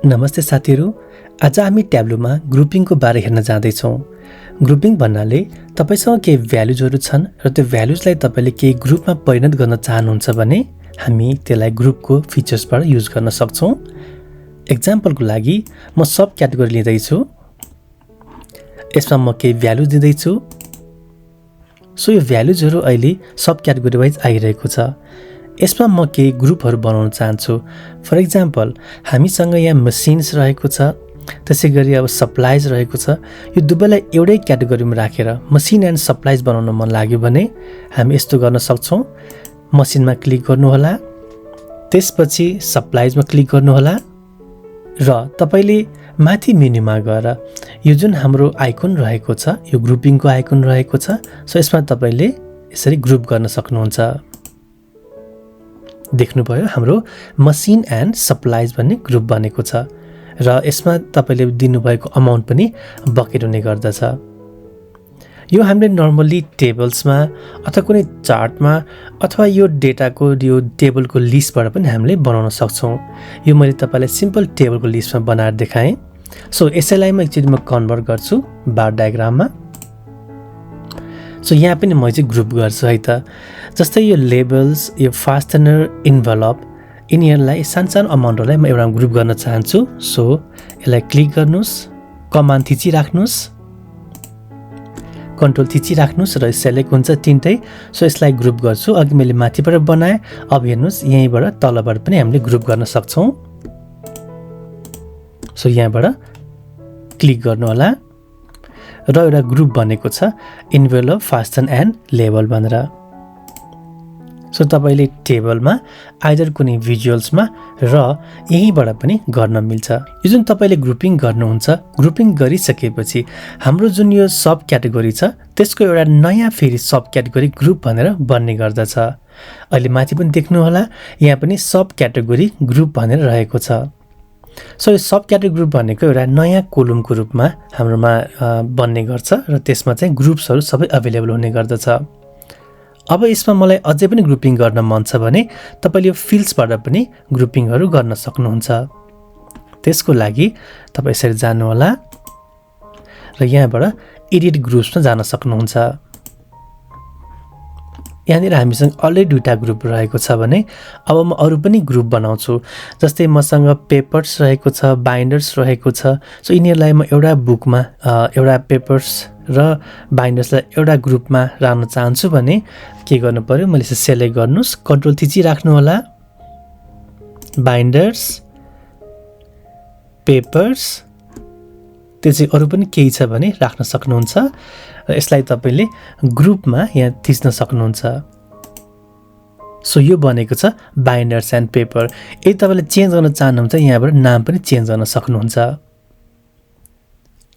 नमस्ते साथीहरू, आज हामी ट्याब्लोमा ग्रुपिङको बारे हेर्न जाँदैछौँ। ग्रुपिङ भन्नाले तपाईसँग केही भ्यालुजहरू छन् र त्यो भ्यालुजलाई तपाईँले केही ग्रुपमा परिणत गर्न चाहनुहुन्छ भने हामी त्यसलाई ग्रुपको फिचर्सबाट युज गर्न सक्छौँ। एक्जाम्पलको लागि म सब क्याटेगोरी लिँदैछु, यसमा म केही भ्यालु दिँदैछु। सो यो भ्यालुजहरू अहिले सब क्याटेगोरी वाइज आइरहेको छ। यसमा म केही ग्रुपहरू बनाउन चाहन्छु। फर इक्जाम्पल हामीसँग यहाँ मसिन्स रहेको छ, त्यसै गरी अब सप्लाइज रहेको छ। यो दुवैलाई एउटै क्याटेगोरीमा राखेर मसिन एन्ड सप्लाइज बनाउन मन लाग्यो भने हामी यस्तो गर्न सक्छौँ। मसिनमा क्लिक गर्नुहोला, त्यसपछि सप्लाइजमा क्लिक गर्नुहोला र तपाईँले माथि मेन्युमा गएर यो जुन हाम्रो आइकन रहेको छ, यो ग्रुपिङको आइकन रहेको छ। सो यसमा तपाईँले यसरी ग्रुप गर्न सक्नुहुन्छ। देख्नुभयो हाम्रो मसिन एन्ड सप्लाइज भन्ने ग्रुप बनेको छ र यसमा तपाईँले दिनुभएको अमाउन्ट पनि बकेट हुने गर्दछ। यो हामीले नर्मल्ली टेबल्समा अथवा कुनै चार्टमा अथवा यो डेटाको यो टेबलको लिस्टबाट पनि हामीले बनाउन सक्छौँ। यो मैले तपाईँलाई सिम्पल टेबलको लिस्टमा बनाएर देखाएँ। सो यसैलाई म एकचोटि कन्भर्ट गर्छु बार डायग्राममा। सो यहाँ पनि म चाहिँ ग्रुप गर्छु है त। जस्तै यो लेबल्स, यो फास्टनर, इन्भलप, यिनीहरूलाई सानो अमाउन्टहरूलाई म एउटा ग्रुप गर्न चाहन्छु। सो यसलाई क्लिक गर्नुहोस्, कमान्ड थिचिराख्नुहोस्, कन्ट्रोल थिचिराख्नुहोस् र सेलेक्ट हुन्छ तिनटै। सो यसलाई ग्रुप गर्छु। अघि मैले माथिबाट बनाएँ, अब हेर्नुहोस् यहीँबाट तलबाट पनि हामीले ग्रुप गर्न सक्छौँ। सो यहाँबाट क्लिक गर्नुहोला र एउटा ग्रुप बनेको छ इन्भेलप, फास्टन एन्ड लेबल भनेर। सो तपाईँले टेबलमा आइदर कुनै भिजुअल्समा र यहीँबाट पनि गर्न मिल्छ। यो जुन तपाईँले ग्रुपिङ गर्नुहुन्छ, ग्रुपिङ गरिसकेपछि हाम्रो जुन यो सब क्याटेगोरी छ त्यसको एउटा नयाँ फेरि सब क्याटेगोरी ग्रुप भनेर बन्ने गर्दछ। अहिले माथि पनि देख्नुहोला, यहाँ पनि सब क्याटेगोरी ग्रुप भनेर रहेको छ। सो यो सब क्याटेगोरी ग्रुप भनेको एउटा नयाँ कोलमको रूपमा हाम्रोमा बन्ने गर्छ र त्यसमा चाहिँ ग्रुप्सहरू सबै अभाइलेबल हुने गर्दछ। अब यसमा मलाई अझै पनि ग्रुपिङ गर्न मन छ भने तपाईँले यो फिल्ड्सबाट पनि ग्रुपिङहरू गर्न सक्नुहुन्छ। त्यसको लागि तपाईँ यसरी जानुहोला र यहाँबाट एडिट ग्रुप्समा जान सक्नुहुन्छ। यहाँनिर हामीसँग अलरेडी दुईवटा ग्रुप रहेको छ भने अब म अरू पनि ग्रुप बनाउँछु। जस्तै मसँग पेपर्स रहेको छ, बाइन्डर्स रहेको छ। सो यिनीहरूलाई म एउटा बुकमा एउटा पेपर्स र बाइन्डर्सलाई एउटा ग्रुपमा राख्न चाहन्छु भने के गर्नु पर्यो, मैले यसो सेलेक्ट गर्नुहोस्, कन्ट्रोल थिचिराख्नु होला, बाइन्डर्स, पेपर्स, त्यसै अरू पनि केही छ भने राख्न सक्नुहुन्छ र यसलाई तपाईँले ग्रुपमा यहाँ थिच्न सक्नुहुन्छ। सो यो बनेको छ बाइन्डर्स एन्ड पेपर। यदि तपाईँले चेन्ज गर्न चाहनुहुन्छ यहाँबाट नाम पनि चेन्ज गर्न सक्नुहुन्छ।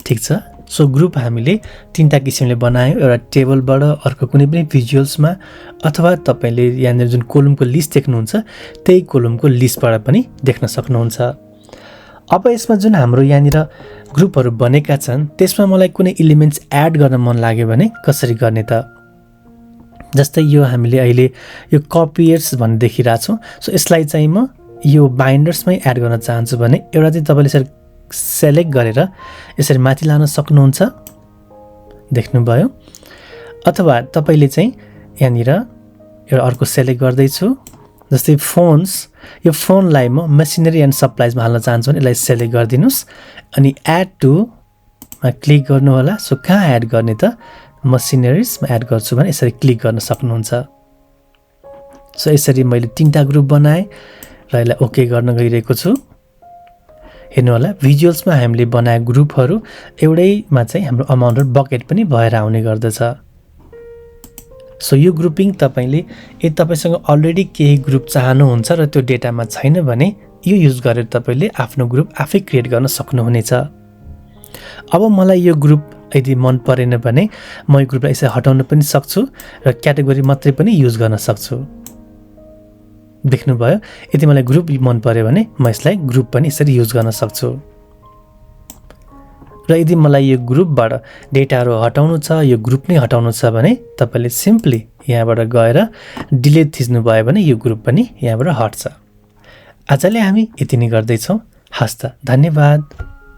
ठिक छ। सो ग्रुप हामीले तीनटा किसिमले बनायौँ, एउटा टेबलबाट, अर्को कुनै पनि भिजुअल्समा, अथवा तपाईँले यहाँनिर जुन कोलमको लिस्ट देख्नुहुन्छ त्यही कोलमको लिस्टबाट पनि देख्न सक्नुहुन्छ। अब यसमा जुन हाम्रो यहाँनिर ग्रुपहरू बनेका छन् त्यसमा मलाई कुनै इलिमेन्ट्स एड गर्न मन लाग्यो भने कसरी गर्ने त? जस्तै यो हामीले अहिले यो कपियर्स भन्ने देखिरहेछौँ। सो यसलाई चाहिँ म यो बाइन्डर्समै एड गर्न चाहन्छु भने एउटा चाहिँ तपाईँले यसरी सेलेक्ट गरेर यसरी माथि लान सक्नुहुन्छ, देख्नुभयो। अथवा तपाईँले चाहिँ यहाँनिर एउटा अर्को सेलेक्ट गर्दैछु, जस्तै फोन्स। यो फोनलाई म मेसिनरी एन्ड सप्लाइजमा हाल्न चाहन्छु भने यसलाई सेलेक्ट गरिदिनुहोस् अनि एड टुमा क्लिक गर्नुहोला। सो कहाँ एड गर्ने त? मसिनरिजमा एड गर्छु भने यसरी क्लिक गर्न सक्नुहुन्छ। सो यसरी मैले तीनटा ग्रुप बनाएँ र यसलाई ओके गर्न गइरहेको छु। हेर्नुहोला, भिजुअल्समा हामीले बनाए ग्रुपहरू एउटैमा चाहिँ हाम्रो अमाउन्टहरू बकेट पनि भएर आउने गर्दछ। सो यो ग्रुपिङ तपाईँले यदि तपाईँसँग अलरेडी केही ग्रुप चाहनुहुन्छ र त्यो डेटामा छैन भने यो युज गरेर तपाईँले आफ्नो ग्रुप आफै क्रिएट गर्न सक्नुहुनेछ। अब मलाई यो ग्रुप यदि मन परेन भने म यो ग्रुपलाई यसरी हटाउन पनि सक्छु र क्याटेगोरी मात्रै पनि युज गर्न सक्छु। देख्नुभयो, यदि मलाई ग्रुप मन पर्यो भने म यसलाई ग्रुप पनि यसरी युज गर्न सक्छु। र यदि मलाई यो ग्रुपबाट डेटाहरू हटाउनु छ, यो ग्रुप नै हटाउनु छ भने तपाईँले सिम्पली यहाँबाट गएर डिलिट थिच्नुभयो भने यो ग्रुप पनि यहाँबाट हट्छ। आजले हामी यति नै गर्दैछौँ। हस्त धन्यवाद।